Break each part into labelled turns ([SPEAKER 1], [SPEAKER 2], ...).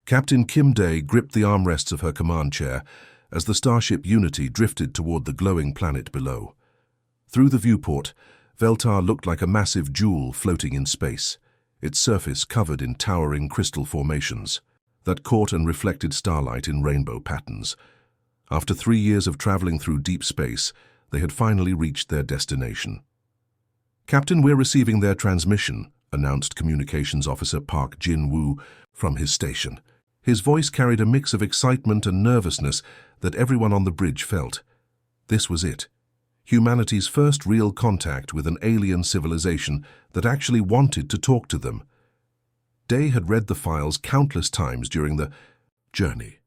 [SPEAKER 1] Captain Kim Day gripped the armrests of her command chair as the starship Unity drifted toward the glowing planet below. Through the viewport, Veltar looked like a massive jewel floating in space, its surface covered in towering crystal formations that caught and reflected starlight in rainbow patterns. After 3 years of traveling through deep space, they had finally reached their destination. "Captain, we're receiving their transmission," announced Communications Officer Park Jin-woo from his station. His voice carried a mix of excitement and nervousness that everyone on the bridge felt. This was it. Humanity's first real contact with an alien civilization that actually wanted to talk to them. Day had read the files countless times during the journey.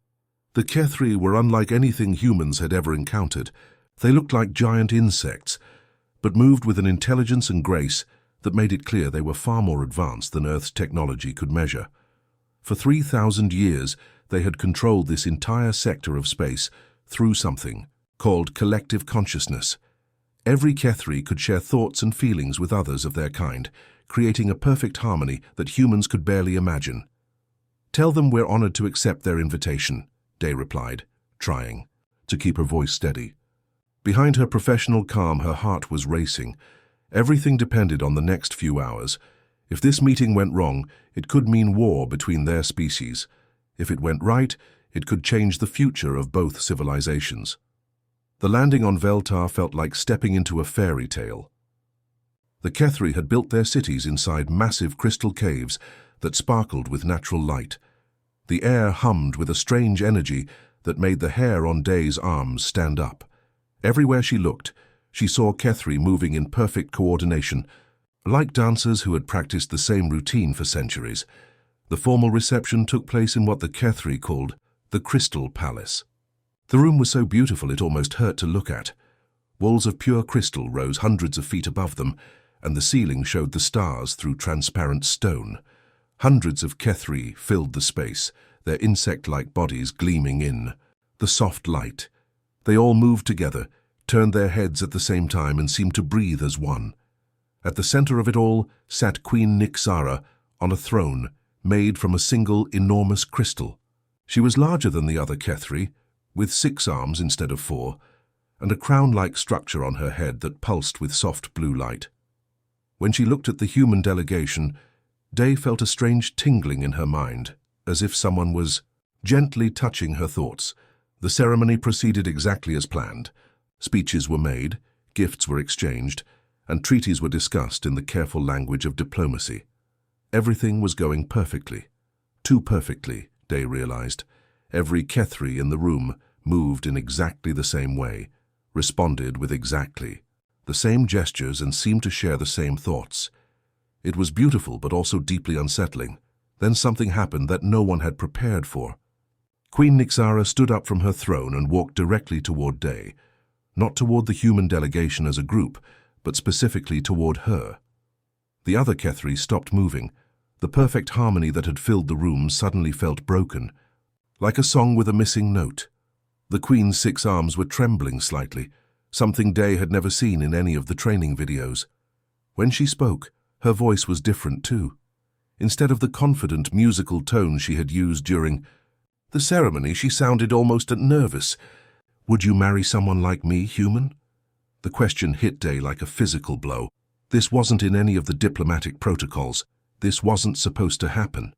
[SPEAKER 1] The Kethri were unlike anything humans had ever encountered. They looked like giant insects, but moved with an intelligence and grace that made it clear they were far more advanced than Earth's technology could measure. For 3,000 years, they had controlled this entire sector of space through something called collective consciousness. Every Kethri could share thoughts and feelings with others of their kind, creating a perfect harmony that humans could barely imagine. "Tell them we're honored to accept their invitation," Day replied, trying to keep her voice steady. Behind her professional calm, her heart was racing. Everything depended on the next few hours. If this meeting went wrong, it could mean war between their species. If it went right, it could change the future of both civilizations. The landing on Veltar felt like stepping into a fairy tale. The Kethri had built their cities inside massive crystal caves that sparkled with natural light. The air hummed with a strange energy that made the hair on Day's arms stand up. Everywhere she looked, she saw Kethri moving in perfect coordination, like dancers who had practiced the same routine for centuries. The formal reception took place in what the Kethri called the Crystal Palace. The room was so beautiful it almost hurt to look at. Walls of pure crystal rose hundreds of feet above them, and the ceiling showed the stars through transparent stone. Hundreds of Kethri filled the space, their insect-like bodies gleaming in the soft light. They all moved together, turned their heads at the same time, and seemed to breathe as one. At the center of it all sat Queen Nixara on a throne made from a single enormous crystal. She was larger than the other Kethri, with 6 arms instead of 4, and a crown-like structure on her head that pulsed with soft blue light. When she looked at the human delegation, Day felt a strange tingling in her mind, as if someone was gently touching her thoughts. The ceremony proceeded exactly as planned. Speeches were made, gifts were exchanged, and treaties were discussed in the careful language of diplomacy. Everything was going perfectly. Too perfectly, Day realized. Every Kethri in the room moved in exactly the same way, responded with exactly the same gestures, and seemed to share the same thoughts. It was beautiful but also deeply unsettling. Then something happened that no one had prepared for. Queen Nixara stood up from her throne and walked directly toward Day, not toward the human delegation as a group, but specifically toward her. The other Kethri stopped moving. The perfect harmony that had filled the room suddenly felt broken, like a song with a missing note. The Queen's 6 arms were trembling slightly, something Day had never seen in any of the training videos. When she spoke, her voice was different too. Instead of the confident musical tone she had used during the ceremony, she sounded almost nervous. "Would you marry someone like me, human?" The question hit Day like a physical blow. This wasn't in any of the diplomatic protocols. This wasn't supposed to happen.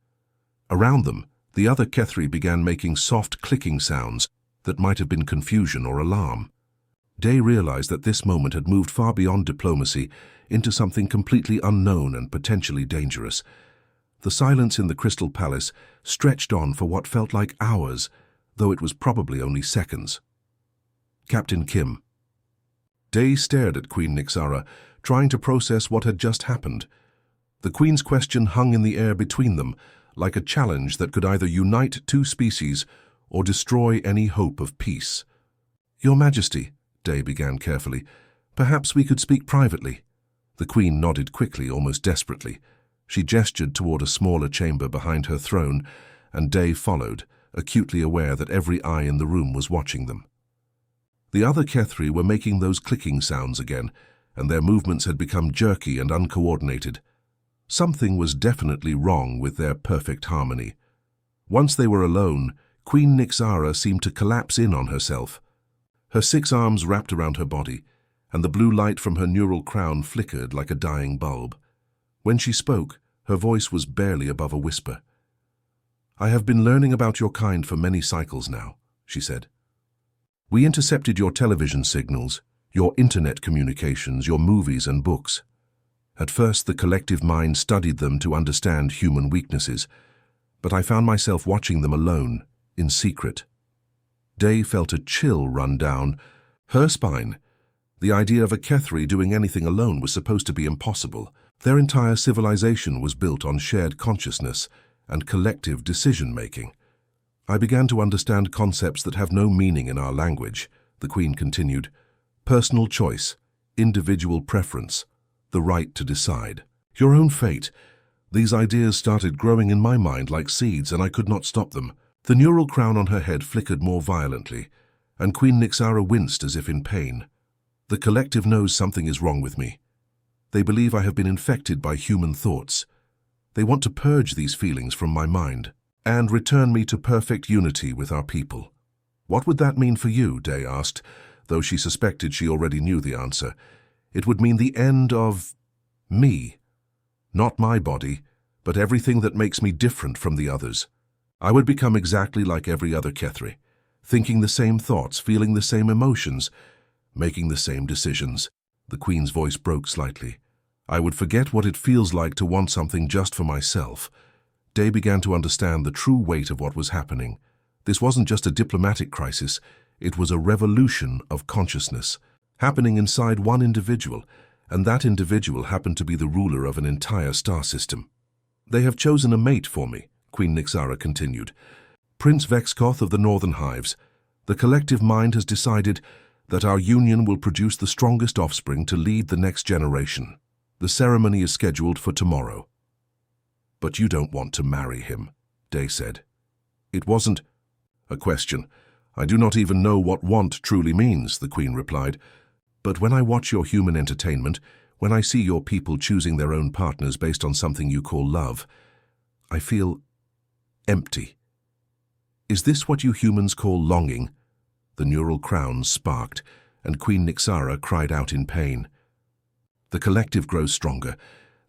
[SPEAKER 1] Around them, the other Kethri began making soft clicking sounds that might have been confusion or alarm. Day realized that this moment had moved far beyond diplomacy into something completely unknown and potentially dangerous. The silence in the Crystal Palace stretched on for what felt like hours, though it was probably only seconds. "Captain Kim." Day stared at Queen Nixara, trying to process what had just happened. The Queen's question hung in the air between them, like a challenge that could either unite 2 species or destroy any hope of peace. "Your Majesty," Day began carefully, "perhaps we could speak privately." The Queen nodded quickly, almost desperately. She gestured toward a smaller chamber behind her throne, and Day followed, acutely aware that every eye in the room was watching them. The other Kethri were making those clicking sounds again, and their movements had become jerky and uncoordinated. Something was definitely wrong with their perfect harmony. Once they were alone, Queen Nixara seemed to collapse in on herself. Her 6 arms wrapped around her body, and the blue light from her neural crown flickered like a dying bulb. When she spoke, her voice was barely above a whisper. "I have been learning about your kind for many cycles now," she said. "We intercepted your television signals, your internet communications, your movies and books. At first, the collective mind studied them to understand human weaknesses, but I found myself watching them alone, in secret." Day felt a chill run down her spine. The idea of a Kethri doing anything alone was supposed to be impossible. Their entire civilization was built on shared consciousness and collective decision-making. "I began to understand concepts that have no meaning in our language," the Queen continued. "Personal choice, individual preference, the right to decide. Your own fate." These ideas started growing in my mind like seeds, and I could not stop them. The neural crown on her head flickered more violently, and Queen Nixara winced as if in pain. "The collective knows something is wrong with me. They believe I have been infected by human thoughts. They want to purge these feelings from my mind and return me to perfect unity with our people." "What would that mean for you?" Day asked, though she suspected she already knew the answer. "It would mean the end of me. Not my body, but everything that makes me different from the others. I would become exactly like every other Kethri, thinking the same thoughts, feeling the same emotions, making the same decisions." The Queen's voice broke slightly. "I would forget what it feels like to want something just for myself." Day began to understand the true weight of what was happening. This wasn't just a diplomatic crisis, it was a revolution of consciousness, happening inside one individual, and that individual happened to be the ruler of an entire star system. "They have chosen a mate for me," Queen Nixara continued. "Prince Vexkoth of the Northern Hives. The collective mind has decided that our union will produce the strongest offspring to lead the next generation. The ceremony is scheduled for tomorrow." "But you don't want to marry him," Day said. "It wasn't a question. I do not even know what want truly means," the Queen replied. "But when I watch your human entertainment, when I see your people choosing their own partners based on something you call love, I feel empty." "Is this what you humans call longing?" The neural crown sparked, and Queen Nixara cried out in pain. "The collective grows stronger.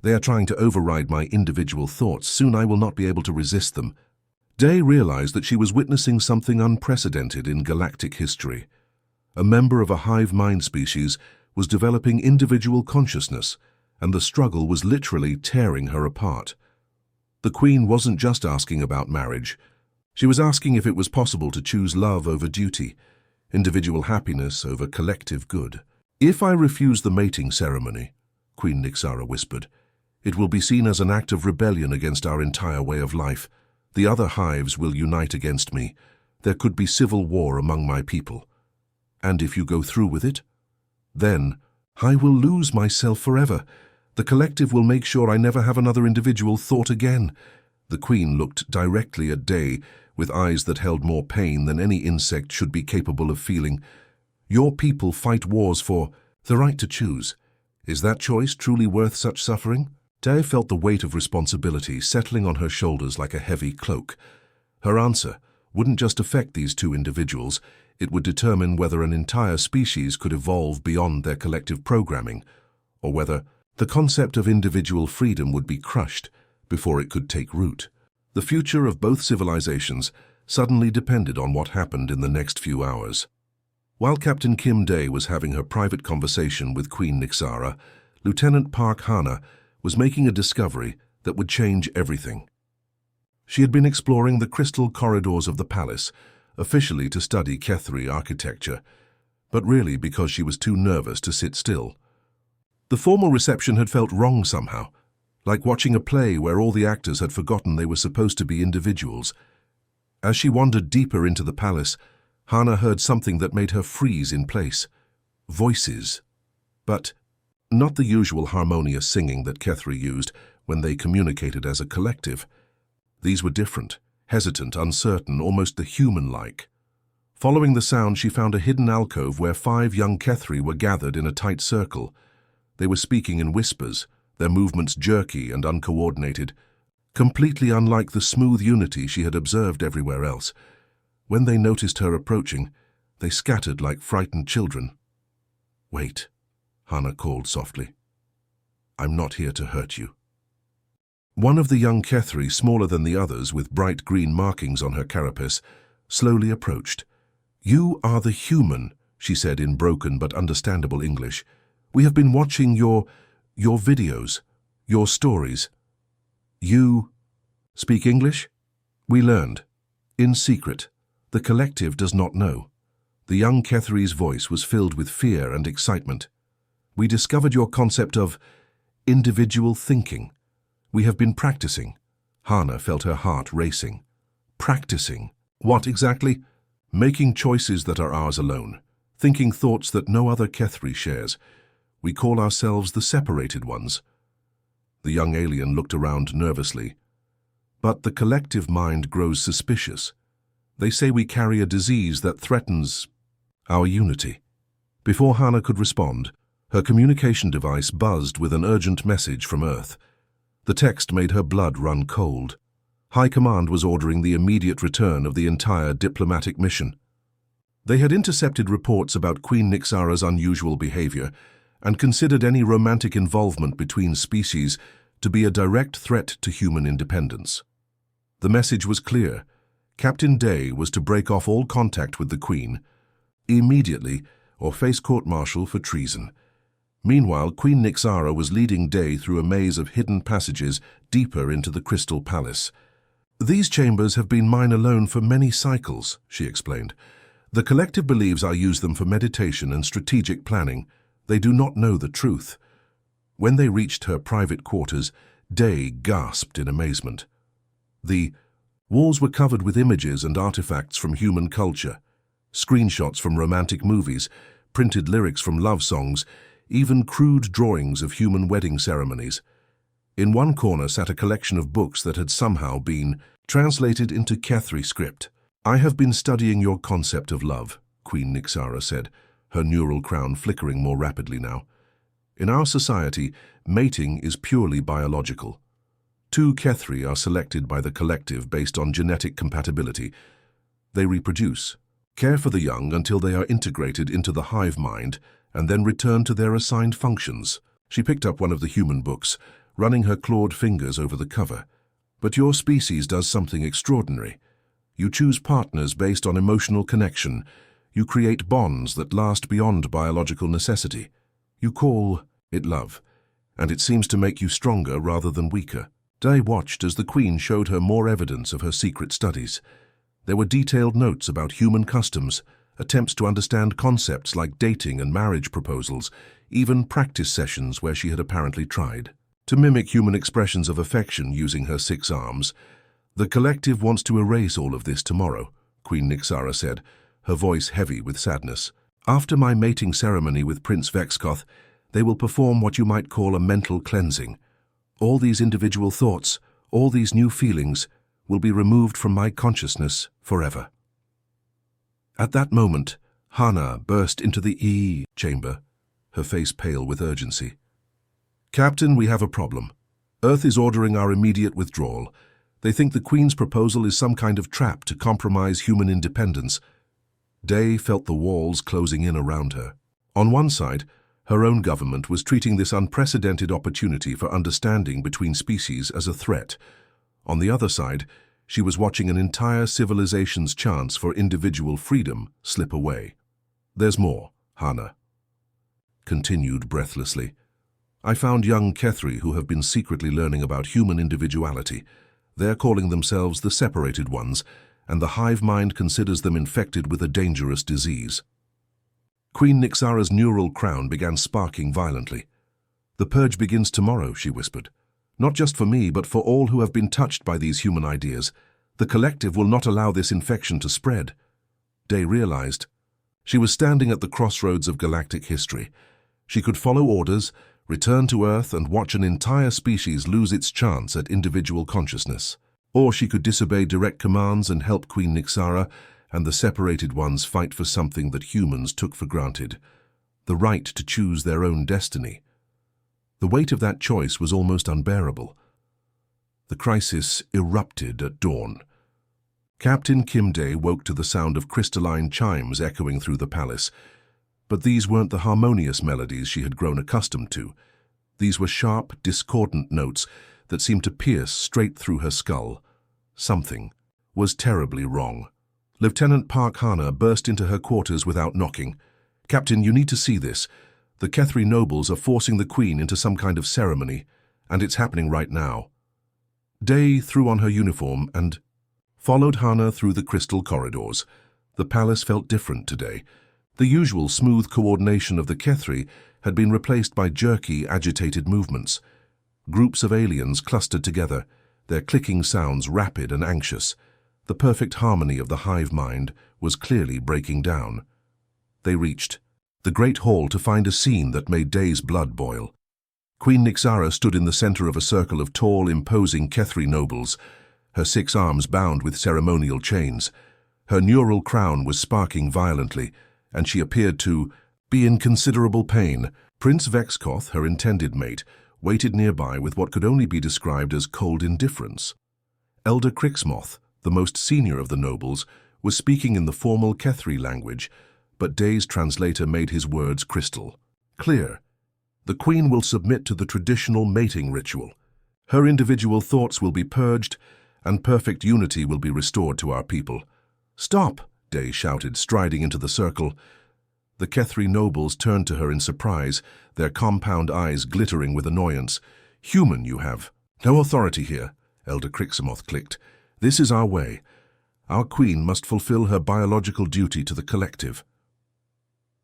[SPEAKER 1] They are trying to override my individual thoughts. Soon I will not be able to resist them." Day realized that she was witnessing something unprecedented in galactic history. A member of a hive mind species was developing individual consciousness, and the struggle was literally tearing her apart. The Queen wasn't just asking about marriage. She was asking if it was possible to choose love over duty, individual happiness over collective good. "If I refuse the mating ceremony," Queen Nixara whispered, "it will be seen as an act of rebellion against our entire way of life. The other hives will unite against me. There could be civil war among my people. And if you go through with it, then I will lose myself forever. The collective will make sure I never have another individual thought again." The Queen looked directly at Day with eyes that held more pain than any insect should be capable of feeling. "Your people fight wars for the right to choose. Is that choice truly worth such suffering?" Day felt the weight of responsibility settling on her shoulders like a heavy cloak. Her answer wouldn't just affect these two individuals, it would determine whether an entire species could evolve beyond their collective programming, or whether the concept of individual freedom would be crushed before it could take root. The future of both civilizations suddenly depended on what happened in the next few hours. While Captain Kim Day was having her private conversation with Queen Nixara, Lieutenant Park Hana was making a discovery that would change everything. She had been exploring the crystal corridors of the palace, officially to study Kethri architecture, but really because she was too nervous to sit still. The formal reception had felt wrong somehow, like watching a play where all the actors had forgotten they were supposed to be individuals. As she wandered deeper into the palace, Hana heard something that made her freeze in place. Voices. But not the usual harmonious singing that Kethri used when they communicated as a collective. These were different, hesitant, uncertain, almost the human-like. Following the sound, she found a hidden alcove where 5 young Kethri were gathered in a tight circle. They were speaking in whispers, their movements jerky and uncoordinated. completely unlike the smooth unity she had observed everywhere else. When they noticed her approaching, they scattered like frightened children. "Wait," Hana called softly. "I'm not here to hurt you." One of the young Kethri, smaller than the others with bright green markings on her carapace, slowly approached. "You are the human," she said in broken but understandable English. "We have been watching your videos, your stories. You speak English?" "We learned. In secret. The collective does not know." The young Kethri's voice was filled with fear and excitement. "We discovered your concept of individual thinking. We have been practicing." Hana felt her heart racing. Practicing? What exactly? Making choices that are ours alone. Thinking thoughts that no other Kethri shares. We call ourselves the separated ones. The young alien looked around nervously. "But the collective mind grows suspicious. They say we carry a disease that threatens our unity." Before Hana could respond, her communication device buzzed with an urgent message from Earth. The text made her blood run cold. High Command was ordering the immediate return of the entire diplomatic mission. They had intercepted reports about Queen Nixara's unusual behavior and considered any romantic involvement between species to be a direct threat to human independence. The message was clear. Captain Day was to break off all contact with the Queen immediately or face court-martial for treason. Meanwhile, Queen Nixara was leading Day through a maze of hidden passages deeper into the Crystal Palace. "These chambers have been mine alone for many cycles," she explained. "The collective believes I use them for meditation and strategic planning. They do not know the truth." When they reached her private quarters, Day gasped in amazement. The walls were covered with images and artifacts from human culture, screenshots from romantic movies, printed lyrics from love songs, even crude drawings of human wedding ceremonies. In one corner sat a collection of books that had somehow been translated into Kethri script. "I have been studying your concept of love," Queen Nixara said, her neural crown flickering more rapidly now. "In our society, mating is purely biological. Two Kethri are selected by the collective based on genetic compatibility. They reproduce, care for the young until they are integrated into the hive mind, and then return to their assigned functions." She picked up one of the human books, running her clawed fingers over the cover. "But your species does something extraordinary. You choose partners based on emotional connection. You create bonds that last beyond biological necessity. You call it love, and it seems to make you stronger rather than weaker." Day watched as the Queen showed her more evidence of her secret studies. There were detailed notes about human customs, attempts to understand concepts like dating and marriage proposals, even practice sessions where she had apparently tried to mimic human expressions of affection using her 6 arms. "The collective wants to erase all of this tomorrow," Queen Nixara said, her voice heavy with sadness. "After my mating ceremony with Prince Vexkoth, they will perform what you might call a mental cleansing. All these individual thoughts, all these new feelings, will be removed from my consciousness forever." At that moment, Hana burst into the chamber, her face pale with urgency. "Captain, we have a problem. Earth is ordering our immediate withdrawal. They think the Queen's proposal is some kind of trap to compromise human independence." Day felt the walls closing in around her. On one side, her own government was treating this unprecedented opportunity for understanding between species as a threat. On the other side, she was watching an entire civilization's chance for individual freedom slip away. "There's more," Hana continued breathlessly. "I found young Kethri who have been secretly learning about human individuality. They're calling themselves the separated ones, and the hive mind considers them infected with a dangerous disease." Queen Nixara's neural crown began sparking violently. "The purge begins tomorrow," she whispered. "Not just for me, but for all who have been touched by these human ideas. The collective will not allow this infection to spread." Day realized. She was standing at the crossroads of galactic history. She could follow orders, return to Earth, and watch an entire species lose its chance at individual consciousness. Or she could disobey direct commands and help Queen Nixara and the separated ones fight for something that humans took for granted, the right to choose their own destiny. The weight of that choice was almost unbearable. The crisis erupted at dawn. Captain Kim Dae woke to the sound of crystalline chimes echoing through the palace. But these weren't the harmonious melodies she had grown accustomed to. These were sharp, discordant notes that seemed to pierce straight through her skull. Something was terribly wrong. Lieutenant Park Hana burst into her quarters without knocking. "Captain, you need to see this. The Kethri nobles are forcing the Queen into some kind of ceremony, and it's happening right now." Dae threw on her uniform and followed Hana through the crystal corridors. The palace felt different today. The usual smooth coordination of the Kethri had been replaced by jerky, agitated movements. Groups of aliens clustered together, their clicking sounds rapid and anxious. The perfect harmony of the hive mind was clearly breaking down. They reached the great hall to find a scene that made Dae's blood boil. Queen Nixara stood in the center of a circle of tall, imposing Kethri nobles, her 6 arms bound with ceremonial chains. Her neural crown was sparking violently, and she appeared to be in considerable pain. Prince Vexkoth, her intended mate, waited nearby with what could only be described as cold indifference. Elder Crixmoth, the most senior of the nobles, was speaking in the formal Kethri language, but Dae's translator made his words crystal clear. The Queen will submit to the traditional mating ritual. Her individual thoughts will be purged, and perfect unity will be restored to our people. "Stop!" Dae shouted, striding into the circle. The Kethri nobles turned to her in surprise, their compound eyes glittering with annoyance. "Human, you have no authority here," Elder Crixmoth clicked. "This is our way. Our Queen must fulfill her biological duty to the collective."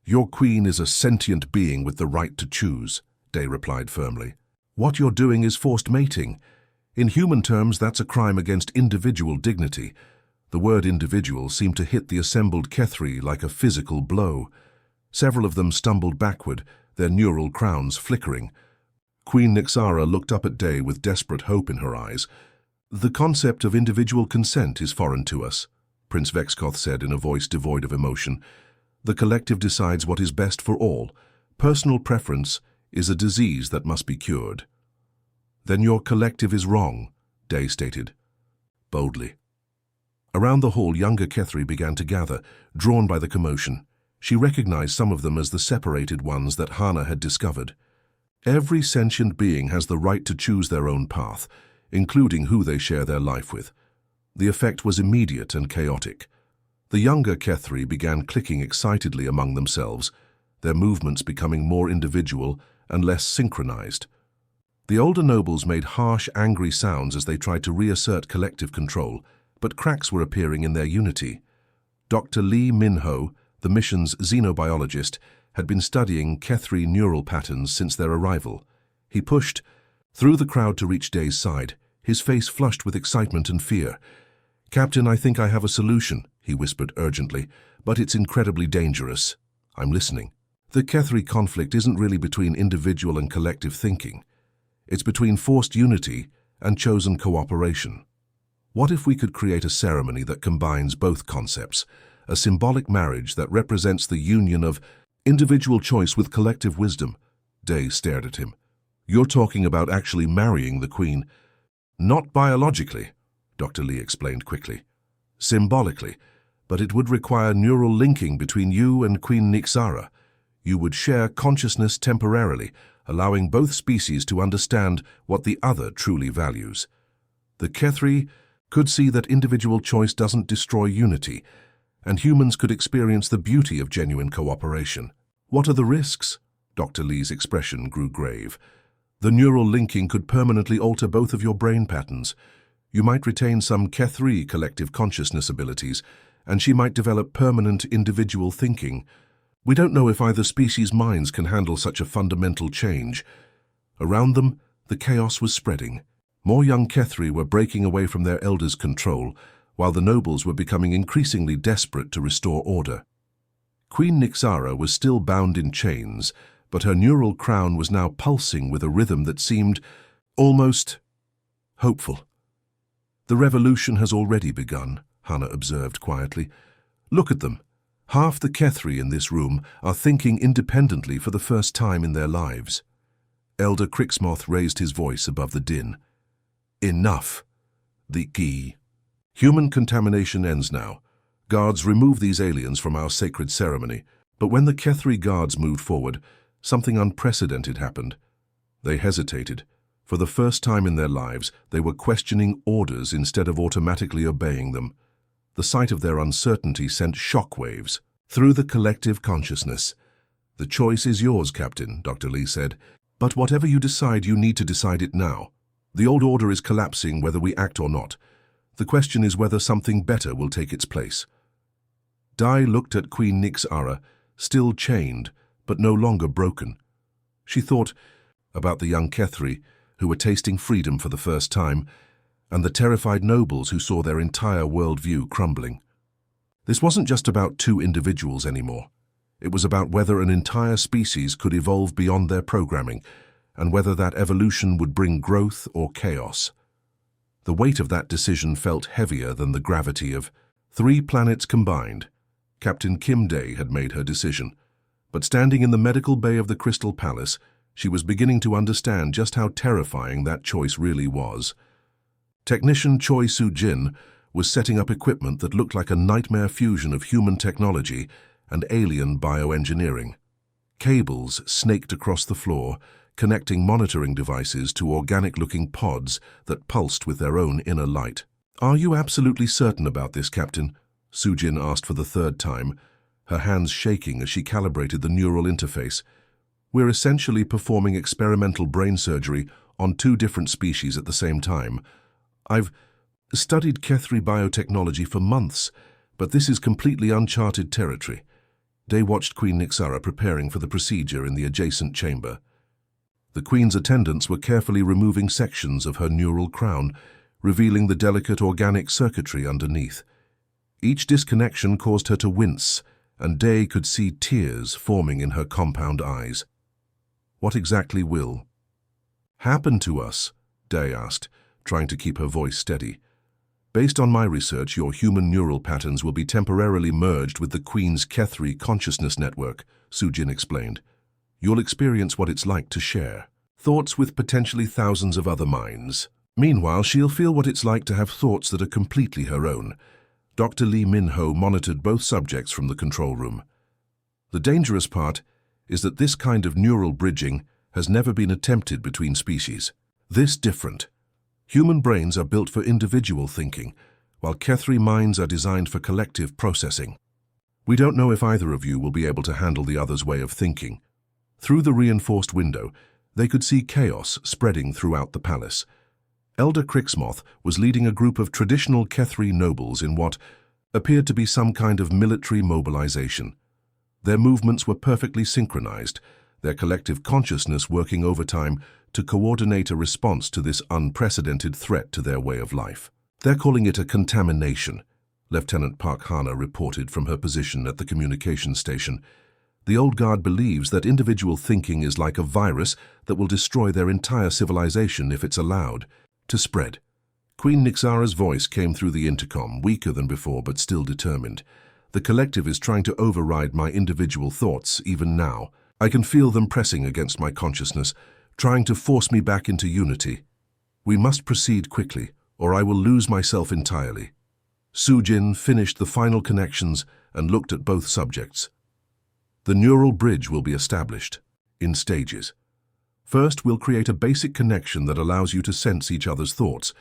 [SPEAKER 1] "Your Queen is a sentient being with the right to choose," Dae replied firmly. "What you're doing is forced mating. In human terms, that's a crime against individual dignity." The word individual seemed to hit the assembled Kethri like a physical blow. Several of them stumbled backward, their neural crowns flickering. Queen Nixara looked up at Dae with desperate hope in her eyes. "The concept of individual consent is foreign to us," Prince Vexkoth said in a voice devoid of emotion. "The collective decides what is best for all. Personal preference is a disease that must be cured." "Then your collective is wrong," Dae stated, boldly. Around the hall, younger Kethri began to gather, drawn by the commotion. She recognized some of them as the separated ones that Hana had discovered. Every sentient being has the right to choose their own path, including who they share their life with. The effect was immediate and chaotic. The younger Kethri began clicking excitedly among themselves, their movements becoming more individual and less synchronized. The older nobles made harsh, angry sounds as they tried to reassert collective control, but cracks were appearing in their unity. Dr. Lee Min-ho, the mission's xenobiologist, had been studying Kethri neural patterns since their arrival. He pushed through the crowd to reach Dae's side, his face flushed with excitement and fear. "Captain, I think I have a solution," he whispered urgently, "but it's incredibly dangerous." "I'm listening." "The Kethri conflict isn't really between individual and collective thinking. It's between forced unity and chosen cooperation. What if we could create a ceremony that combines both concepts, a symbolic marriage that represents the union of individual choice with collective wisdom?" Dae stared at him. "You're talking about actually marrying the Queen." "Not biologically," Dr. Lee explained quickly. "Symbolically, but it would require neural linking between you and Queen Nixara. You would share consciousness temporarily, allowing both species to understand what the other truly values. The Kethri could see that individual choice doesn't destroy unity, and humans could experience the beauty of genuine cooperation." "What are the risks?" Dr. Lee's expression grew grave. "The neural linking could permanently alter both of your brain patterns. You might retain some Kethri collective consciousness abilities, and she might develop permanent individual thinking. We don't know if either species' minds can handle such a fundamental change." Around them, the chaos was spreading. More young Kethri were breaking away from their elders' control, while the nobles were becoming increasingly desperate to restore order. Queen Nixara was still bound in chains, but her neural crown was now pulsing with a rhythm that seemed almost hopeful. "The revolution has already begun," Hana observed quietly. "Look at them. Half the Kethri in this room are thinking independently for the first time in their lives." Elder Crixmoth raised his voice above the din. Enough. The key. Human contamination ends now. Guards, remove these aliens from our sacred ceremony. But when the Kethri guards moved forward, something unprecedented happened. They hesitated. For the first time in their lives, they were questioning orders instead of automatically obeying them. The sight of their uncertainty sent shockwaves through the collective consciousness. "The choice is yours, Captain," Dr. Lee said. "But whatever you decide, you need to decide it now. The old order is collapsing whether we act or not. The question is whether something better will take its place." Dai looked at Queen Nixara, still chained, but no longer broken. She thought about the young Kethri, who were tasting freedom for the first time, and the terrified nobles who saw their entire worldview crumbling. This wasn't just about two individuals anymore. It was about whether an entire species could evolve beyond their programming, and whether that evolution would bring growth or chaos. The weight of that decision felt heavier than the gravity of 3 planets combined. Captain Kim Day had made her decision, but standing in the medical bay of the Crystal Palace, she was beginning to understand just how terrifying that choice really was. Technician Choi Soo-jin was setting up equipment that looked like a nightmare fusion of human technology and alien bioengineering. Cables snaked across the floor, connecting monitoring devices to organic-looking pods that pulsed with their own inner light. "Are you absolutely certain about this, Captain?" Soo-jin asked for the 3rd time, her hands shaking as she calibrated the neural interface. "We're essentially performing experimental brain surgery on 2 different species at the same time. I've studied Kethri biotechnology for months, but this is completely uncharted territory." Day watched Queen Nixara preparing for the procedure in the adjacent chamber. The Queen's attendants were carefully removing sections of her neural crown, revealing the delicate organic circuitry underneath. Each disconnection caused her to wince, and Day could see tears forming in her compound eyes. "What exactly will happen to us?" Day asked, trying to keep her voice steady. "Based on my research, your human neural patterns will be temporarily merged with the Queen's Kethri consciousness network," Soo-jin explained. "You'll experience what it's like to share thoughts with potentially thousands of other minds. Meanwhile, she'll feel what it's like to have thoughts that are completely her own." Dr. Lee Min-ho monitored both subjects from the control room. "The dangerous part is that this kind of neural bridging has never been attempted between species. This different. Human brains are built for individual thinking, while Kethri minds are designed for collective processing. We don't know if either of you will be able to handle the other's way of thinking." Through the reinforced window, they could see chaos spreading throughout the palace. Elder Crixmoth was leading a group of traditional Kethri nobles in what appeared to be some kind of military mobilization. Their movements were perfectly synchronized, their collective consciousness working overtime to coordinate a response to this unprecedented threat to their way of life. "They're calling it a contamination," Lieutenant Park Hana reported from her position at the communications station. "The old guard believes that individual thinking is like a virus that will destroy their entire civilization if it's allowed to spread." Queen Nixara's voice came through the intercom, weaker than before but still determined. "The collective is trying to override my individual thoughts even now. I can feel them pressing against my consciousness, trying to force me back into unity. We must proceed quickly, or I will lose myself entirely." Soo-jin finished the final connections and looked at both subjects. "The neural bridge will be established in stages. First, we'll create a basic connection that allows you to sense each other's thoughts.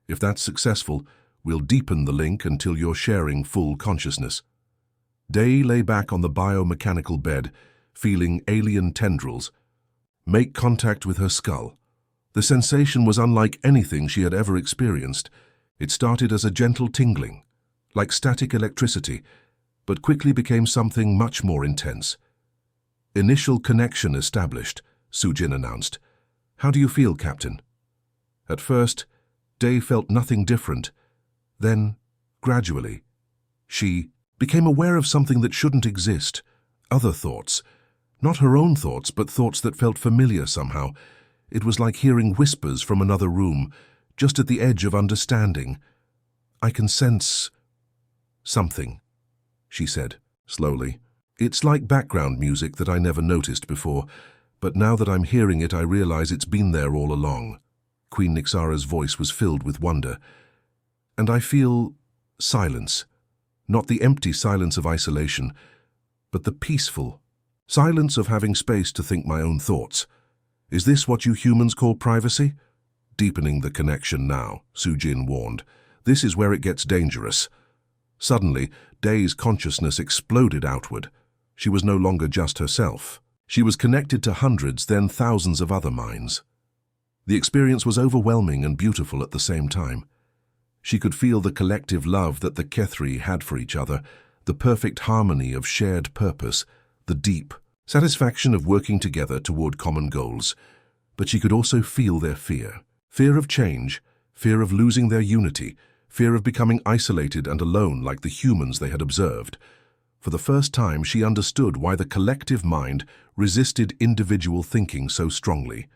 [SPEAKER 1] If that's successful, we'll deepen the link until you're sharing full consciousness." Day lay back on the biomechanical bed, feeling alien tendrils make contact with her skull. The sensation was unlike anything she had ever experienced. It started as a gentle tingling, like static electricity, but quickly became something much more intense. "Initial connection established," Soo-jin announced. "How do you feel, Captain?" At first, Day felt nothing different. Then, gradually, she became aware of something that shouldn't exist. Other thoughts. Not her own thoughts, but thoughts that felt familiar somehow. It was like hearing whispers from another room, just at the edge of understanding. "I can sense something," she said, slowly. "It's like background music that I never noticed before, but now that I'm hearing it, I realize it's been there all along." Queen Nixara's voice was filled with wonder. "And I feel silence. Not the empty silence of isolation, but the peaceful silence of having space to think my own thoughts. Is this what you humans call privacy?" "Deepening the connection now," Sujin warned. "This is where it gets dangerous." Suddenly, Day's consciousness exploded outward. She was no longer just herself. She was connected to hundreds, then thousands of other minds. The experience was overwhelming and beautiful at the same time. She could feel the collective love that the Kethri had for each other, the perfect harmony of shared purpose, the deep satisfaction of working together toward common goals. But she could also feel their fear. Fear of change, fear of losing their unity, fear of becoming isolated and alone like the humans they had observed. For the first time, she understood why the collective mind resisted individual thinking so strongly.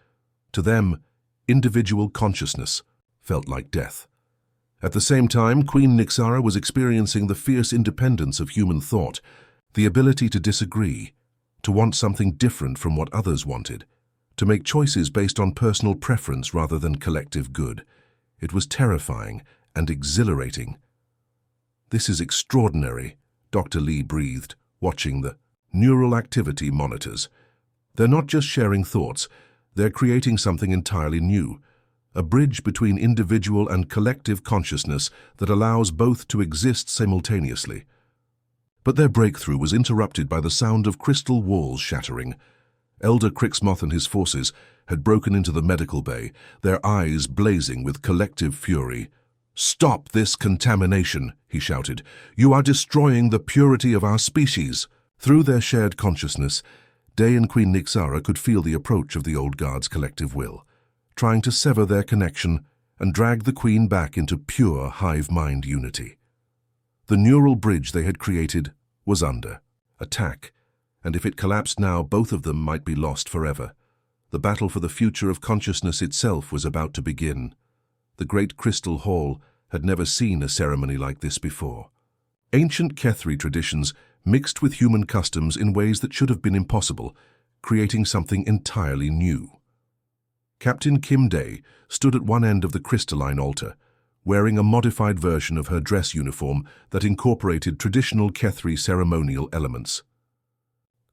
[SPEAKER 1] To them, individual consciousness felt like death. At the same time, Queen Nixara was experiencing the fierce independence of human thought, the ability to disagree, to want something different from what others wanted, to make choices based on personal preference rather than collective good. It was terrifying and exhilarating. "This is extraordinary," Dr. Lee breathed, watching the neural activity monitors. "They're not just sharing thoughts, they're creating something entirely new, a bridge between individual and collective consciousness that allows both to exist simultaneously." But their breakthrough was interrupted by the sound of crystal walls shattering. Elder Crixmoth and his forces had broken into the medical bay, their eyes blazing with collective fury. "Stop this contamination," he shouted. "You are destroying the purity of our species." Through their shared consciousness, Day and Queen Nixara could feel the approach of the old guard's collective will, trying to sever their connection and drag the Queen back into pure hive mind unity. The neural bridge they had created was under attack, and if it collapsed now, both of them might be lost forever. The battle for the future of consciousness itself was about to begin. The great crystal hall had never seen a ceremony like this before. Ancient Kethri traditions mixed with human customs in ways that should have been impossible, creating something entirely new. Captain Kim Day stood at one end of the crystalline altar, wearing a modified version of her dress uniform that incorporated traditional Kethri ceremonial elements.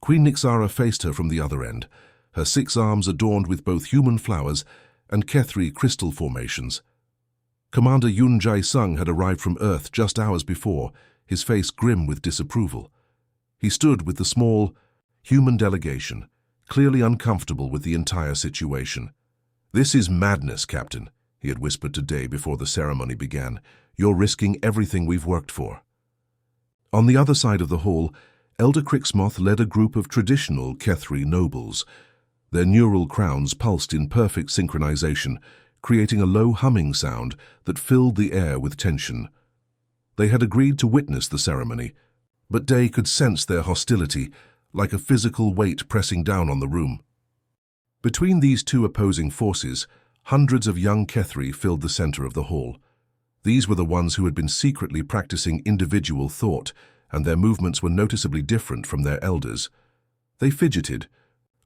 [SPEAKER 1] Queen Nixara faced her from the other end, her 6 arms adorned with both human flowers and Kethri crystal formations. Commander Yun Jae-sung had arrived from Earth just hours before, his face grim with disapproval. He stood with the small, human delegation, clearly uncomfortable with the entire situation. "This is madness, Captain," he had whispered to Day before the ceremony began. "You're risking everything we've worked for." On the other side of the hall, Elder Crixmoth led a group of traditional Kethri nobles. Their neural crowns pulsed in perfect synchronization, creating a low humming sound that filled the air with tension. They had agreed to witness the ceremony, but Day could sense their hostility, like a physical weight pressing down on the room. Between these two opposing forces, hundreds of young Kethri filled the center of the hall. These were the ones who had been secretly practicing individual thought, and their movements were noticeably different from their elders. They fidgeted,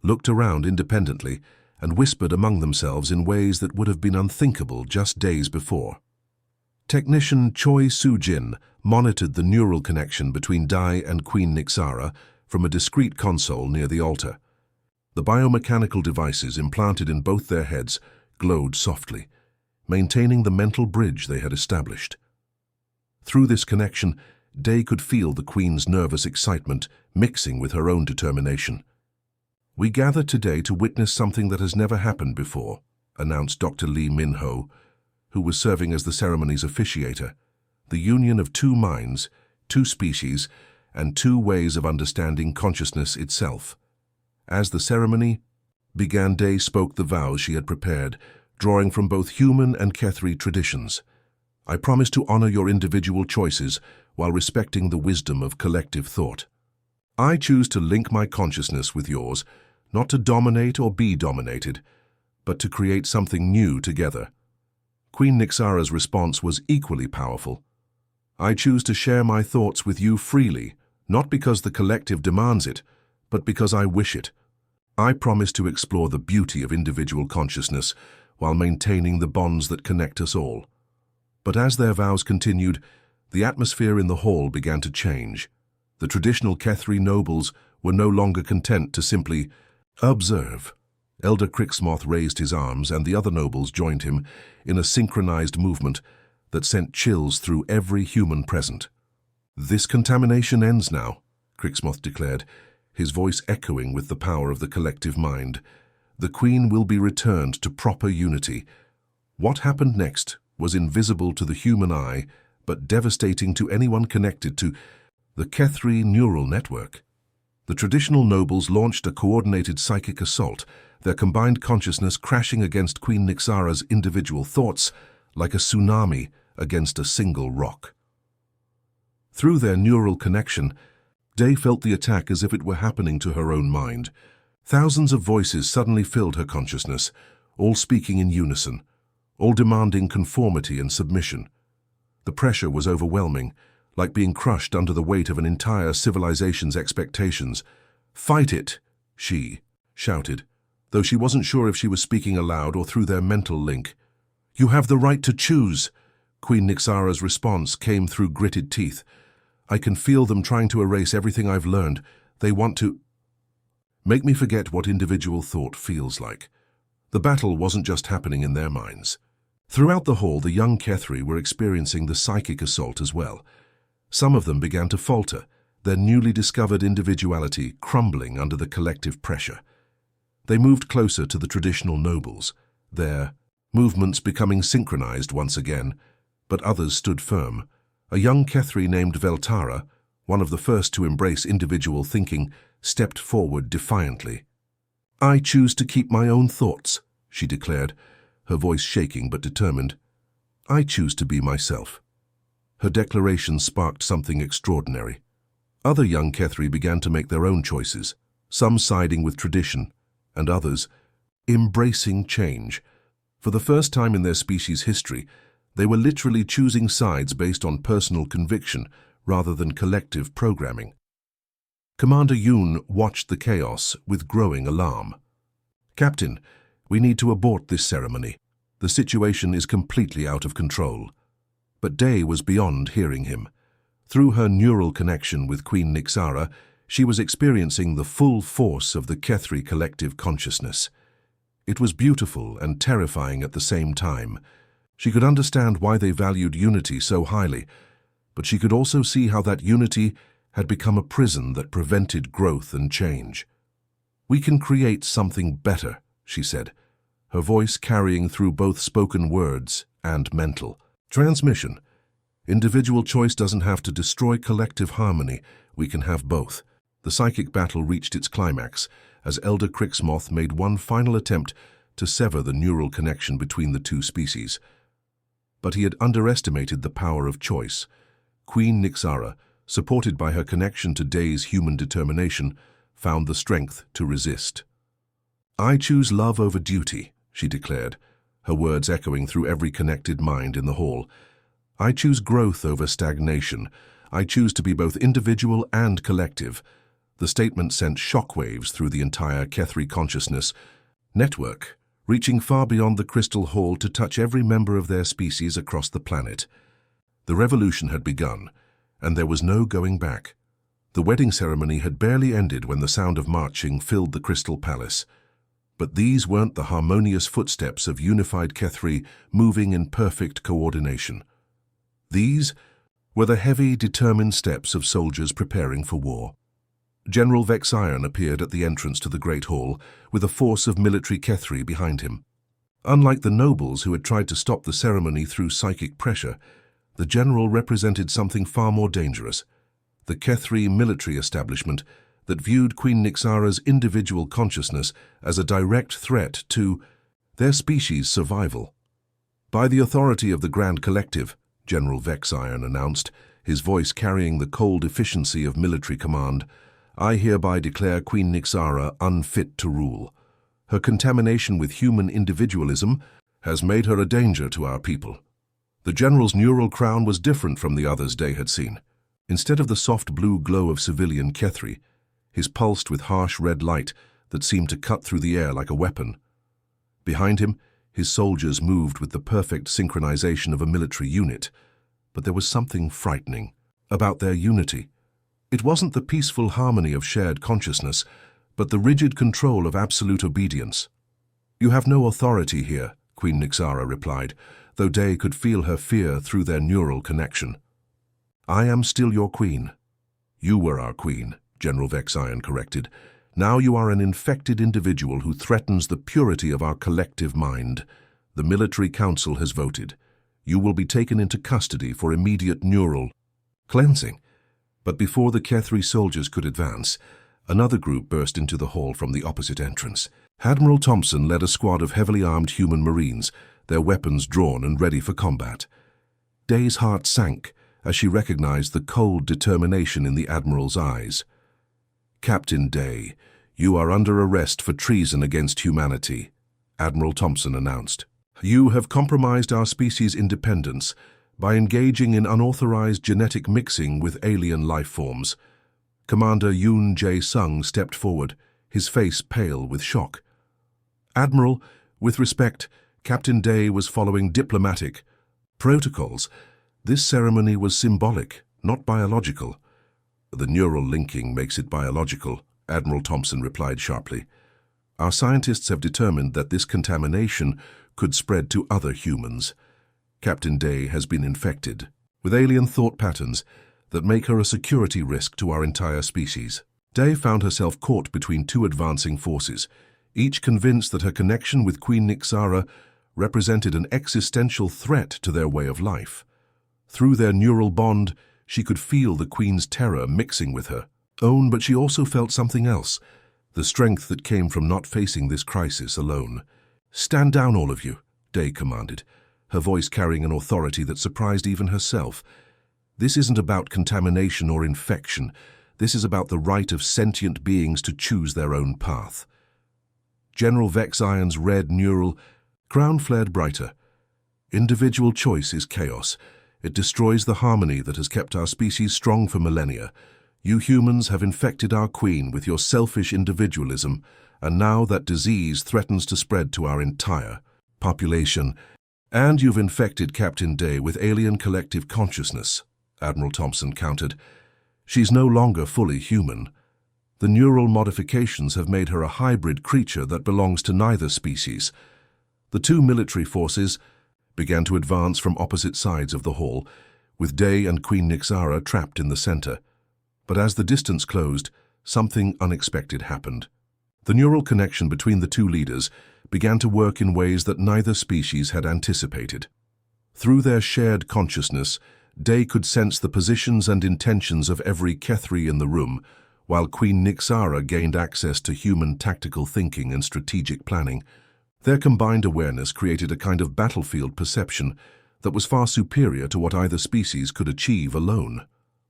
[SPEAKER 1] looked around independently, and whispered among themselves in ways that would have been unthinkable just days before. Technician Choi Soo-jin monitored the neural connection between Dai and Queen Nixara from a discrete console near the altar. The biomechanical devices implanted in both their heads glowed softly, maintaining the mental bridge they had established. Through this connection, Day could feel the Queen's nervous excitement mixing with her own determination. "We gather today to witness something that has never happened before," announced Dr. Lee Min-ho, who was serving as the ceremony's officiator. "The union of 2 minds, 2 species, and 2 ways of understanding consciousness itself." As the ceremony began, Day spoke the vows she had prepared, drawing from both human and Kethri traditions. "I promise to honor your individual choices while respecting the wisdom of collective thought. I choose to link my consciousness with yours, not to dominate or be dominated, but to create something new together." Queen Nixara's response was equally powerful. "I choose to share my thoughts with you freely, not because the collective demands it, but because I wish it. I promise to explore the beauty of individual consciousness while maintaining the bonds that connect us all. But as their vows continued, the atmosphere in the hall began to change. The traditional Kethri nobles were no longer content to simply observe. Elder Crixmoth raised his arms, and the other nobles joined him in a synchronized movement that sent chills through every human present. "This contamination ends now," Crixmoth declared, his voice echoing with the power of the collective mind. "The Queen will be returned to proper unity." What happened next was invisible to the human eye, but devastating to anyone connected to the Kethri neural network. The traditional nobles launched a coordinated psychic assault, their combined consciousness crashing against Queen Nixara's individual thoughts like a tsunami against a single rock. Through their neural connection, Day felt the attack as if it were happening to her own mind. Thousands of voices suddenly filled her consciousness, all speaking in unison, all demanding conformity and submission. The pressure was overwhelming, like being crushed under the weight of an entire civilization's expectations. "Fight it," she shouted, though she wasn't sure if she was speaking aloud or through their mental link. "You have the right to choose." Queen Nixara's response came through gritted teeth. "I can feel them trying to erase everything I've learned. They want to make me forget what individual thought feels like." The battle wasn't just happening in their minds. Throughout the hall, the young Kethri were experiencing the psychic assault as well. Some of them began to falter, their newly discovered individuality crumbling under the collective pressure. They moved closer to the traditional nobles, their movements becoming synchronized once again, but others stood firm. A young Kethri named Veltara, one of the first to embrace individual thinking, stepped forward defiantly. "I choose to keep my own thoughts," she declared, her voice shaking but determined. "I choose to be myself." Her declaration sparked something extraordinary. Other young Kethri began to make their own choices, some siding with tradition, and others embracing change. For the first time in their species' history, they were literally choosing sides based on personal conviction rather than collective programming. Commander Yoon watched the chaos with growing alarm. "Captain, we need to abort this ceremony. The situation is completely out of control." But Day was beyond hearing him. Through her neural connection with Queen Nixara, she was experiencing the full force of the Kethri collective consciousness. It was beautiful and terrifying at the same time. She could understand why they valued unity so highly, but she could also see how that unity had become a prison that prevented growth and change. "We can create something better," she said, her voice carrying through both spoken words and mental transmission. "Individual choice doesn't have to destroy collective harmony. We can have both." The psychic battle reached its climax as Elder Crixmoth made one final attempt to sever the neural connection between the two species. But he had underestimated the power of choice. Queen Nixara, supported by her connection to Day's human determination, found the strength to resist. "I choose love over duty," she declared, her words echoing through every connected mind in the hall. "I choose growth over stagnation. I choose to be both individual and collective." The statement sent shockwaves through the entire Kethri consciousness network, reaching far beyond the crystal hall to touch every member of their species across the planet. The revolution had begun, and there was no going back. The wedding ceremony had barely ended when the sound of marching filled the Crystal Palace. But these weren't the harmonious footsteps of unified Kethri moving in perfect coordination. These were the heavy, determined steps of soldiers preparing for war. General Vexion appeared at the entrance to the Great Hall with a force of military Kethri behind him. Unlike the nobles who had tried to stop the ceremony through psychic pressure, the general represented something far more dangerous: the Kethri military establishment that viewed Queen Nixara's individual consciousness as a direct threat to their species' survival. "By the authority of the Grand Collective," General Vexion announced, his voice carrying the cold efficiency of military command, "I hereby declare Queen Nixara unfit to rule. Her contamination with human individualism has made her a danger to our people." The general's neural crown was different from the others Day had seen. Instead of the soft blue glow of civilian Kethri, his pulsed with harsh red light that seemed to cut through the air like a weapon. Behind him, His soldiers moved with the perfect synchronization of a military unit, but there was something frightening about their unity. It wasn't the peaceful harmony of shared consciousness, but the rigid control of absolute obedience. "You have no authority here," Queen Nixara replied, though Day could feel her fear through their neural connection. "I am still your queen." "You were our queen," General Vexion corrected. "Now you are an infected individual who threatens the purity of our collective mind. The military council has voted. You will be taken into custody for immediate neural cleansing." But before the Kethri soldiers could advance, another group burst into the hall from the opposite entrance. Admiral Thompson led a squad of heavily armed human marines, their weapons drawn and ready for combat. Day's heart sank as she recognized the cold determination in the Admiral's eyes. "Captain Day, you are under arrest for treason against humanity," Admiral Thompson announced. "You have compromised our species' independence by engaging in unauthorized genetic mixing with alien life forms." Commander Yoon Jae-sung stepped forward, his face pale with shock. "Admiral, with respect, Captain Day was following diplomatic protocols. This ceremony was symbolic, not biological." "The neural linking makes it biological," Admiral Thompson replied sharply. "Our scientists have determined that this contamination could spread to other humans. Captain Day has been infected with alien thought patterns that make her a security risk to our entire species." Day found herself caught between two advancing forces, each convinced that her connection with Queen Nixara represented an existential threat to their way of life. Through their neural bond, she could feel the Queen's terror mixing with her own, but she also felt something else, the strength that came from not facing this crisis alone. "Stand down, all of you," Day commanded, her voice carrying an authority that surprised even herself. "This isn't about contamination or infection. This is about the right of sentient beings to choose their own path." General Vexion's red neural crown flared brighter. "Individual choice is chaos. It destroys the harmony that has kept our species strong for millennia. You humans have infected our queen with your selfish individualism, and now that disease threatens to spread to our entire population. And you've infected Captain Day with alien collective consciousness," Admiral Thompson countered. "She's no longer fully human. The neural modifications have made her a hybrid creature that belongs to neither species." The two military forces began to advance from opposite sides of the hall, with Day and Queen Nixara trapped in the center. But as the distance closed, something unexpected happened. The neural connection between the two leaders began to work in ways that neither species had anticipated. Through their shared consciousness, Day could sense the positions and intentions of every Kethri in the room, while Queen Nixara gained access to human tactical thinking and strategic planning. Their combined awareness created a kind of battlefield perception that was far superior to what either species could achieve alone.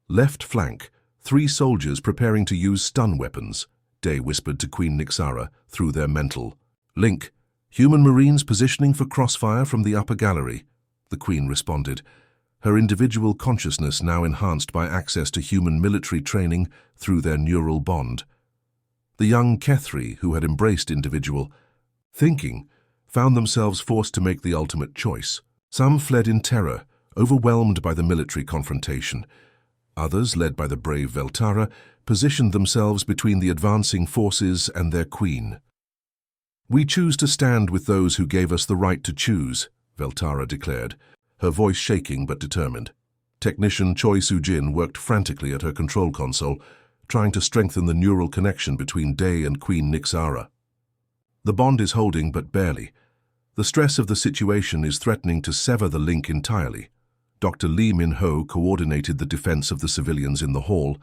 [SPEAKER 1] "Left flank, 3 soldiers preparing to use stun weapons," Day whispered to Queen Nixara through their mental link. "Human marines positioning for crossfire from the upper gallery," the Queen responded, her individual consciousness now enhanced by access to human military training through their neural bond. The young Kethri, who had embraced individual thinking, found themselves forced to make the ultimate choice. Some fled in terror, overwhelmed by the military confrontation. Others, led by the brave Veltara, positioned themselves between the advancing forces and their queen. "We choose to stand with those who gave us the right to choose," Veltara declared, her voice shaking but determined. Technician Choi Soo-jin worked frantically at her control console, trying to strengthen the neural connection between Day and Queen Nixara. "The bond is holding, but barely. The stress of the situation is threatening to sever the link entirely." Dr. Lee Min-ho coordinated the defense of the civilians in the hall,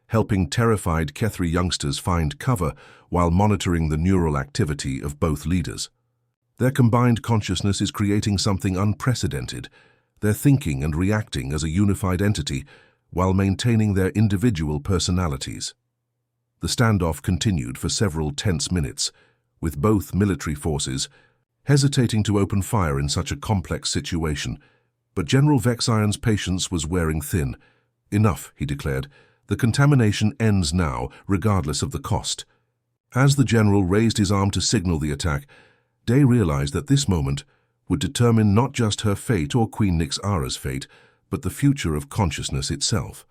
[SPEAKER 1] helping terrified Kethri youngsters find cover while monitoring the neural activity of both leaders. Their combined consciousness is creating something unprecedented. They're thinking and reacting as a unified entity while maintaining their individual personalities. The standoff continued for several tense minutes, with both military forces hesitating to open fire in such a complex situation. But General Vexion's patience was wearing thin. "Enough," he declared. "The contamination ends now, regardless of the cost." As the general raised his arm to signal the attack, Day realized that this moment would determine not just her fate or Queen Nyxara's fate, but the future of consciousness itself.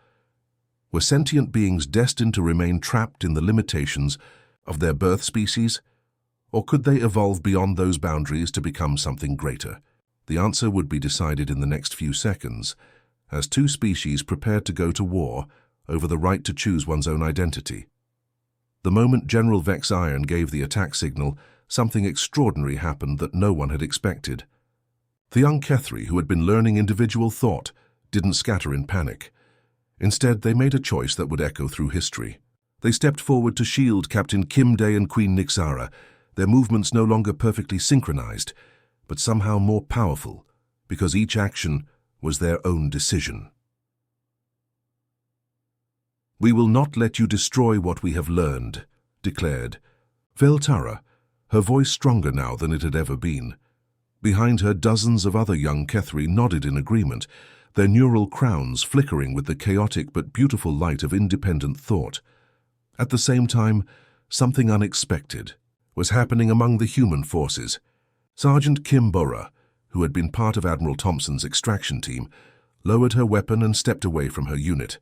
[SPEAKER 1] Were sentient beings destined to remain trapped in the limitations of their birth species, or could they evolve beyond those boundaries to become something greater? The answer would be decided in the next few seconds, as two species prepared to go to war over the right to choose one's own identity. The moment General Vex Iron gave the attack signal, something extraordinary happened that no one had expected. The young Kethri, who had been learning individual thought, didn't scatter in panic. Instead, they made a choice that would echo through history. They stepped forward to shield Captain Kim Day and Queen Nyxara, their movements no longer perfectly synchronized, but somehow more powerful, because each action was their own decision. "We will not let you destroy what we have learned," declared Veltara, her voice stronger now than it had ever been. Behind her, dozens of other young Kethri nodded in agreement, their neural crowns flickering with the chaotic but beautiful light of independent thought. At the same time, something unexpected was happening among the human forces. Sergeant Kim Bora, who had been part of Admiral Thompson's extraction team, lowered her weapon and stepped away from her unit.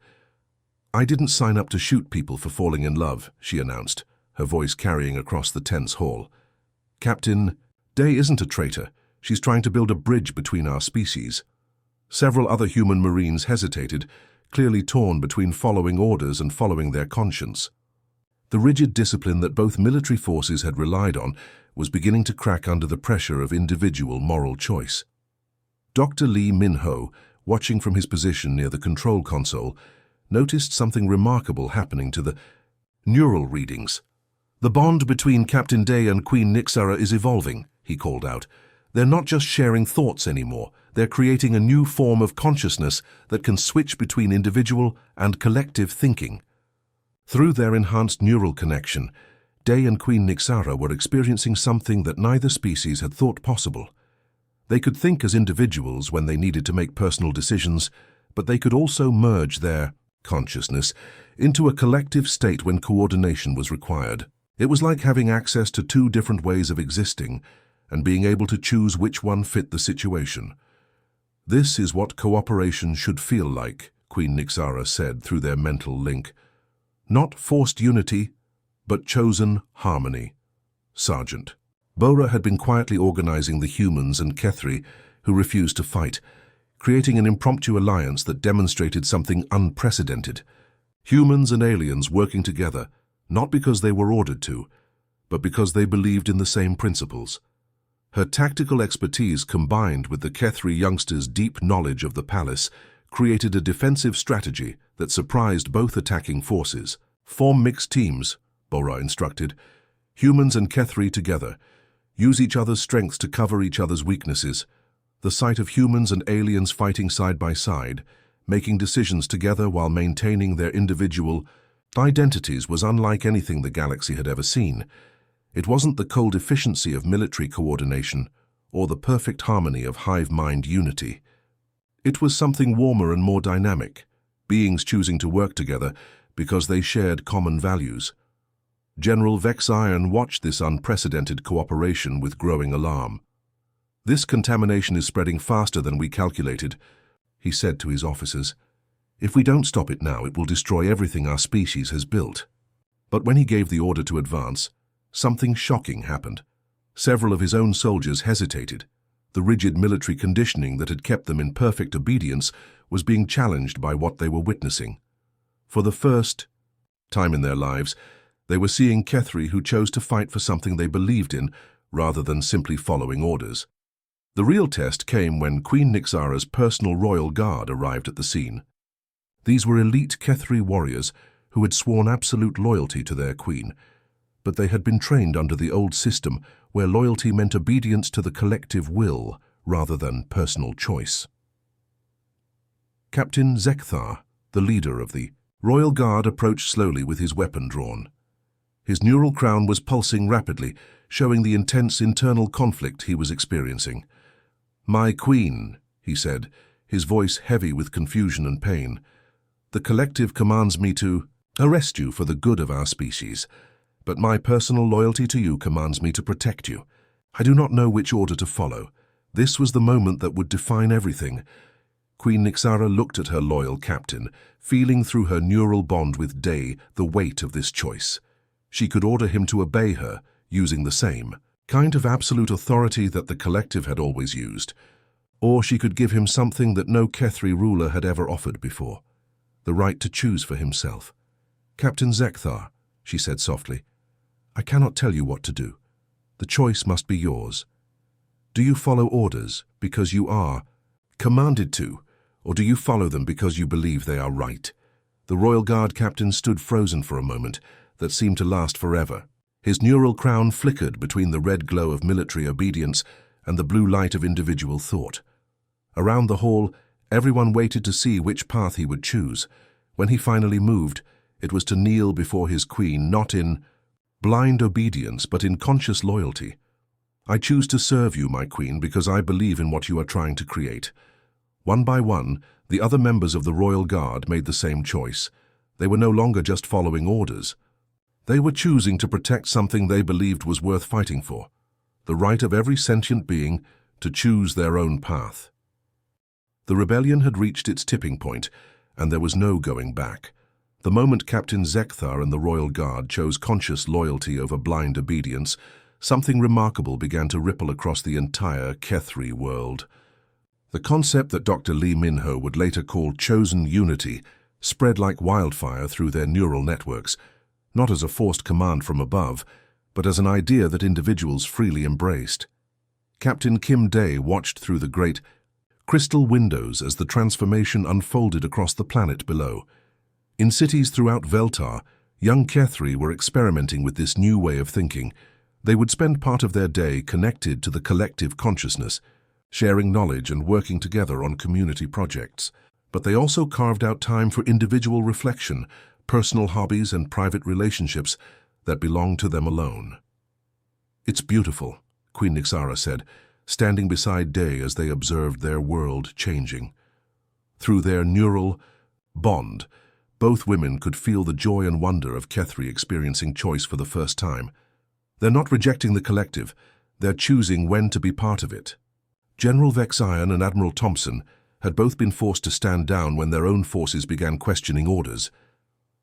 [SPEAKER 1] "I didn't sign up to shoot people for falling in love," she announced, her voice carrying across the tense hall. "Captain Day isn't a traitor. She's trying to build a bridge between our species." Several other human Marines hesitated, clearly torn between following orders and following their conscience. The rigid discipline that both military forces had relied on was beginning to crack under the pressure of individual moral choice. Dr. Lee Min-ho, watching from his position near the control console, noticed something remarkable happening to the neural readings. "The bond between Captain Day and Queen Nyxara is evolving," he called out. "They're not just sharing thoughts anymore. They're creating a new form of consciousness that can switch between individual and collective thinking." Through their enhanced neural connection, Day and Queen Nyxara were experiencing something that neither species had thought possible. They could think as individuals when they needed to make personal decisions, but they could also merge their consciousness into a collective state when coordination was required. It was like having access to two different ways of existing and being able to choose which one fit the situation. "This is what cooperation should feel like," Queen Nyxara said through their mental link. "Not forced unity, but chosen harmony." Sergeant Bora had been quietly organizing the humans and Kethri who refused to fight, creating an impromptu alliance that demonstrated something unprecedented. Humans and aliens working together, not because they were ordered to, but because they believed in the same principles. Her tactical expertise combined with the Kethri youngsters' deep knowledge of the palace created a defensive strategy that surprised both attacking forces. "Form mixed teams," Bora instructed. "Humans and Kethri together. Use each other's strengths to cover each other's weaknesses." The sight of humans and aliens fighting side by side, making decisions together while maintaining their individual identities was unlike anything the galaxy had ever seen. It wasn't the cold efficiency of military coordination or the perfect harmony of hive-mind unity. It was something warmer and more dynamic, beings choosing to work together because they shared common values. General Vex Iron watched this unprecedented cooperation with growing alarm. "This contamination is spreading faster than we calculated," he said to his officers. "If we don't stop it now, it will destroy everything our species has built." But when he gave the order to advance, something shocking happened. Several of his own soldiers hesitated. The rigid military conditioning that had kept them in perfect obedience was being challenged by what they were witnessing. For the first time in their lives, they were seeing Kethri who chose to fight for something they believed in rather than simply following orders. The real test came when Queen Nyxara's personal royal guard arrived at the scene. These were elite Kethri warriors who had sworn absolute loyalty to their queen, but they had been trained under the old system where loyalty meant obedience to the collective will rather than personal choice. Captain Zekthar, the leader of the Royal Guard, approached slowly with his weapon drawn. His neural crown was pulsing rapidly, showing the intense internal conflict he was experiencing. "My queen," he said, his voice heavy with confusion and pain. "The collective commands me to arrest you for the good of our species, but my personal loyalty to you commands me to protect you. I do not know which order to follow, This was the moment that would define everything. Queen Nixara looked at her loyal captain, feeling through her neural bond with Day the weight of this choice. She could order him to obey her, using the same kind of absolute authority that the collective had always used. Or she could give him something that no Kethri ruler had ever offered before, the right to choose for himself. "Captain Zekthar," she said softly, "I cannot tell you what to do. The choice must be yours. Do you follow orders because you are commanded to, or do you follow them because you believe they are right?" The Royal Guard captain stood frozen for a moment that seemed to last forever. His neural crown flickered between the red glow of military obedience and the blue light of individual thought. Around the hall, everyone waited to see which path he would choose. When he finally moved, it was to kneel before his queen, not in blind obedience, but in conscious loyalty. "I choose to serve you, my queen, because I believe in what you are trying to create." One by one, the other members of the Royal Guard made the same choice. They were no longer just following orders. They were choosing to protect something they believed was worth fighting for, the right of every sentient being to choose their own path. The rebellion had reached its tipping point, and there was no going back. The moment Captain Zekthar and the Royal Guard chose conscious loyalty over blind obedience, something remarkable began to ripple across the entire Kethri world. The concept that Dr. Lee Minho would later call chosen unity spread like wildfire through their neural networks, not as a forced command from above, but as an idea that individuals freely embraced. Captain Kim Day watched through the great crystal windows as the transformation unfolded across the planet below. In cities throughout Veltar, young Kethri were experimenting with this new way of thinking. They would spend part of their day connected to the collective consciousness, sharing knowledge and working together on community projects. But they also carved out time for individual reflection, personal hobbies and private relationships that belonged to them alone. "It's beautiful," Queen Nixara said, standing beside Day as they observed their world changing. Through their neural bond, both women could feel the joy and wonder of Kethri experiencing choice for the first time. They're not rejecting the collective, they're choosing when to be part of it. General Vexion and Admiral Thompson had both been forced to stand down when their own forces began questioning orders.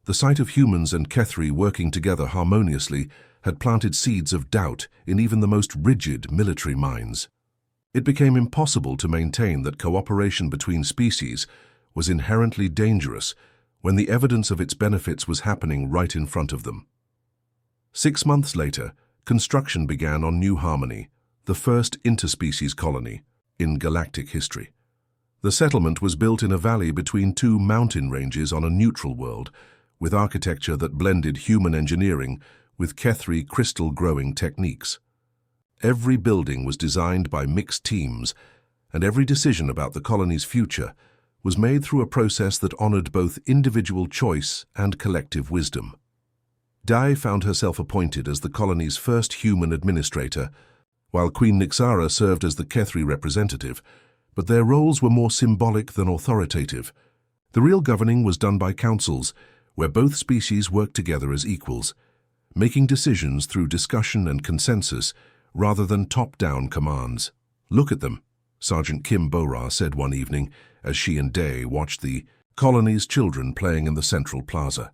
[SPEAKER 1] The sight of humans and Kethri working together harmoniously had planted seeds of doubt in even the most rigid military minds. It became impossible to maintain that cooperation between species was inherently dangerous when the evidence of its benefits was happening right in front of them. 6 months later, construction began on New Harmony, the first interspecies colony in galactic history. The settlement was built in a valley between two mountain ranges on a neutral world, with architecture that blended human engineering with Kethri crystal-growing techniques. Every building was designed by mixed teams, and every decision about the colony's future was made through a process that honored both individual choice and collective wisdom. Dai found herself appointed as the colony's first human administrator, while Queen Nixara served as the Kethri representative, but their roles were more symbolic than authoritative. The real governing was done by councils, where both species worked together as equals, making decisions through discussion and consensus rather than top-down commands. "Look at them," Sergeant Kim Bora said one evening as she and Day watched the colony's children playing in the central plaza.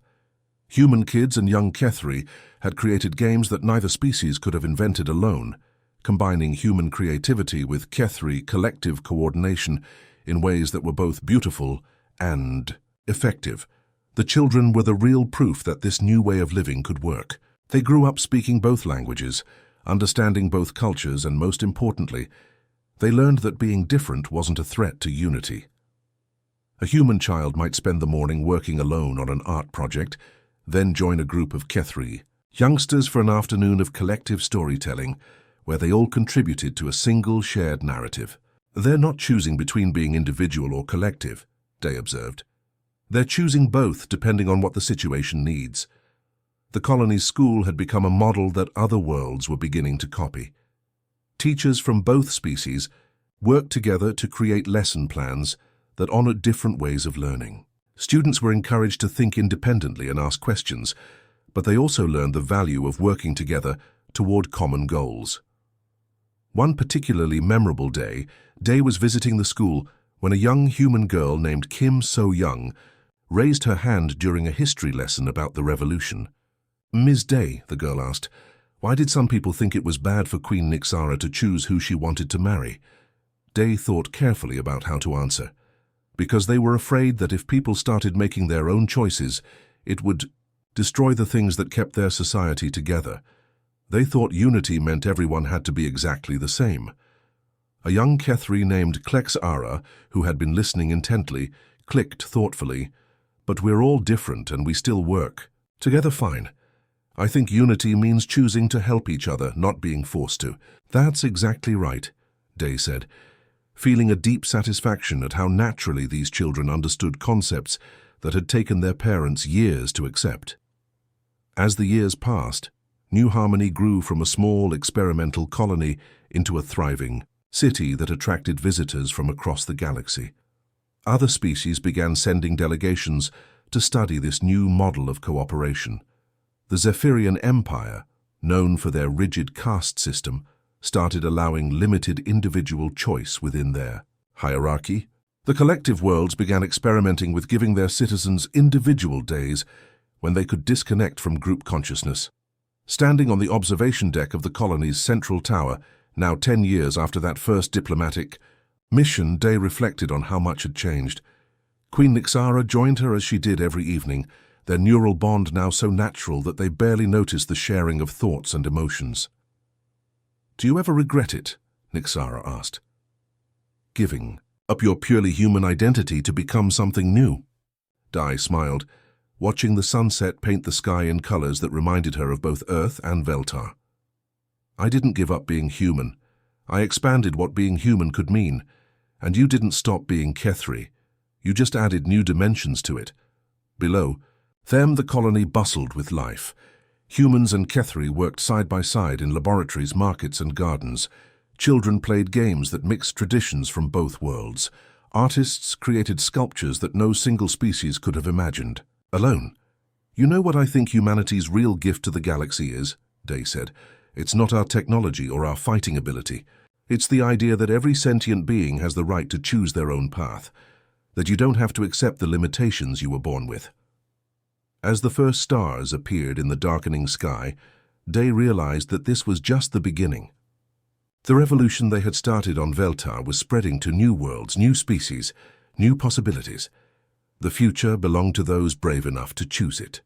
[SPEAKER 1] Human kids and young Kethri had created games that neither species could have invented alone, combining human creativity with Kethri collective coordination in ways that were both beautiful and effective. The children were the real proof that this new way of living could work. They grew up speaking both languages, understanding both cultures, and most importantly, they learned that being different wasn't a threat to unity. A human child might spend the morning working alone on an art project, then join a group of Kethri youngsters for an afternoon of collective storytelling, where they all contributed to a single shared narrative. "They're not choosing between being individual or collective," Day observed. "They're choosing both depending on what the situation needs." The colony's school had become a model that other worlds were beginning to copy. Teachers from both species worked together to create lesson plans that honored different ways of learning. Students were encouraged to think independently and ask questions, but they also learned the value of working together toward common goals. One particularly memorable day, Day was visiting the school when a young human girl named Kim So-young raised her hand during a history lesson about the revolution. "Ms. Day," the girl asked, "why did some people think it was bad for Queen Nixara to choose who she wanted to marry?" Day thought carefully about how to answer. Because they were afraid that if people started making their own choices, it would destroy the things that kept their society together. They thought unity meant everyone had to be exactly the same. A young Kethri named Klexara, who had been listening intently, clicked thoughtfully, "But we're all different and we still work together fine. I think unity means choosing to help each other, not being forced to." "That's exactly right," Day said, feeling a deep satisfaction at how naturally these children understood concepts that had taken their parents years to accept. As the years passed, New Harmony grew from a small experimental colony into a thriving city that attracted visitors from across the galaxy. Other species began sending delegations to study this new model of cooperation. The Zephyrian Empire, known for their rigid caste system, started allowing limited individual choice within their hierarchy. The collective worlds began experimenting with giving their citizens individual days when they could disconnect from group consciousness. Standing on the observation deck of the colony's central tower, now 10 years after that first diplomatic mission, Day reflected on how much had changed. Queen Nixara joined her as she did every evening, their neural bond now so natural that they barely noticed the sharing of thoughts and emotions. "Do you ever regret it?" Nixara asked. "Giving up your purely human identity to become something new?" Day smiled, watching the sunset paint the sky in colors that reminded her of both Earth and Veltar. "I didn't give up being human. I expanded what being human could mean, and you didn't stop being Kethri. You just added new dimensions to it." Below them, the colony bustled with life. Humans and Kethri worked side by side in laboratories, markets, and gardens. Children played games that mixed traditions from both worlds. Artists created sculptures that no single species could have imagined alone. "You know what I think humanity's real gift to the galaxy is?" Day said. "It's not our technology or our fighting ability. It's the idea that every sentient being has the right to choose their own path, that you don't have to accept the limitations you were born with." As the first stars appeared in the darkening sky, Day realized that this was just the beginning. The revolution they had started on Veltar was spreading to new worlds, new species, new possibilities. The future belonged to those brave enough to choose it.